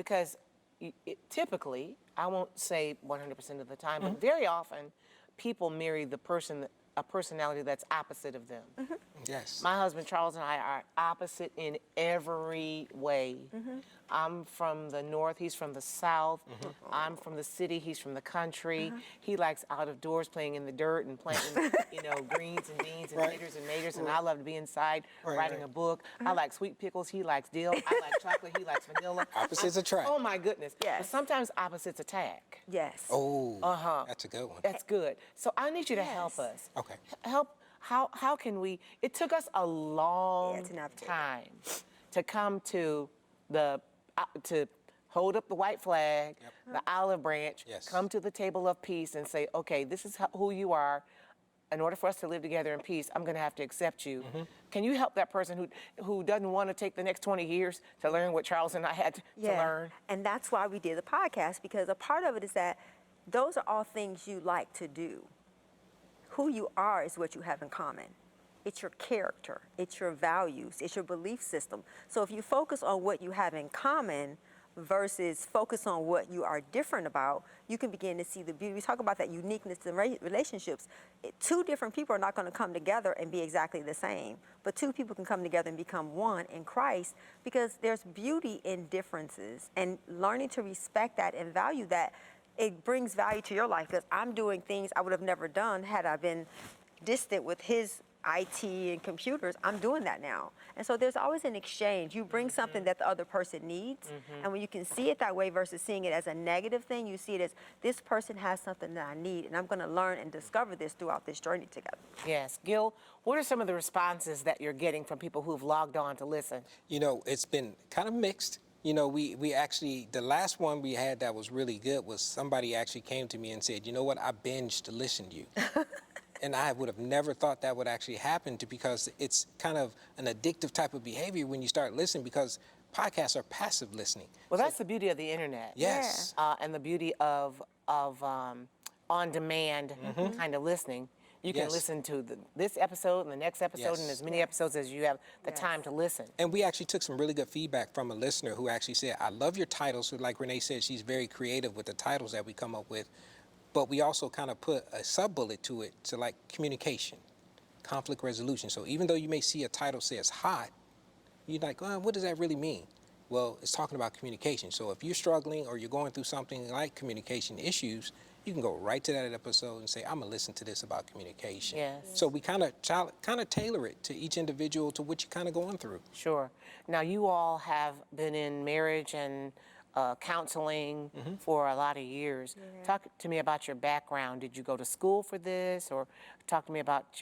because typically, I won't say 100% of the time, but very often, people marry a personality that's opposite of them. Yes. My husband Charles and I are opposite in every way. I'm from the north, he's from the south. I'm from the city, he's from the country. He likes out of doors, playing in the dirt and planting, greens and beans and taters and maters, and I love to be inside writing a book. I like sweet pickles, he likes dill. I like chocolate, he likes vanilla. Opposites attract. Oh my goodness. Yes. But sometimes opposites attack. Yes. Oh, that's a good one. That's good. So I need you to help us. Okay. Help. How can we? It took us a long time to come to to hold up the white flag, the olive branch, come to the table of peace and say, okay, this is who you are. In order for us to live together in peace, I'm going to have to accept you. Can you help that person who doesn't want to take the next 20 years to learn what Charles and I had to learn? And that's why we did the podcast, because a part of it is that those are all things you like to do. Who you are is what you have in common. It's your character, it's your values, it's your belief system. So if you focus on what you have in common versus focus on what you are different about, you can begin to see the beauty. We talk about that uniqueness in relationships. Two different people are not going to come together and be exactly the same, but two people can come together and become one in Christ, because there's beauty in differences, and learning to respect that and value that, it brings value to your life, because I'm doing things I would have never done had I been distant with his IT and computers. I'm doing that now. And so there's always an exchange. You bring something that the other person needs, and when you can see it that way versus seeing it as a negative thing, you see it as, this person has something that I need, and I'm going to learn and discover this throughout this journey together. Yes. Gil, what are some of the responses that you're getting from people who've logged on to listen? It's been kind of mixed. We actually, the last one we had that was really good was somebody actually came to me and said, you know what, I binged to listen to you. And I would have never thought that would actually happen, because it's kind of an addictive type of behavior when you start listening, because podcasts are passive listening. Well, that's the beauty of the internet. Yes. And the beauty of on-demand kind of listening. You can listen to this episode and the next episode and as many episodes as you have the time to listen. And we actually took some really good feedback from a listener who actually said, I love your titles. So like Renee said, she's very creative with the titles that we come up with. But we also kind of put a sub-bullet to it, to like communication, conflict resolution. So even though you may see a title says hot, you're like, oh, what does that really mean? Well, it's talking about communication. So if you're struggling or you're going through something like communication issues, you can go right to that episode and say, I'm gonna listen to this about communication. Yes. So we kind of tailor it to each individual, to what you're kind of going through. Sure. Now, you all have been in marriage and counseling for a lot of years. Talk to me about your background. Did you go to school for this, or talk to me about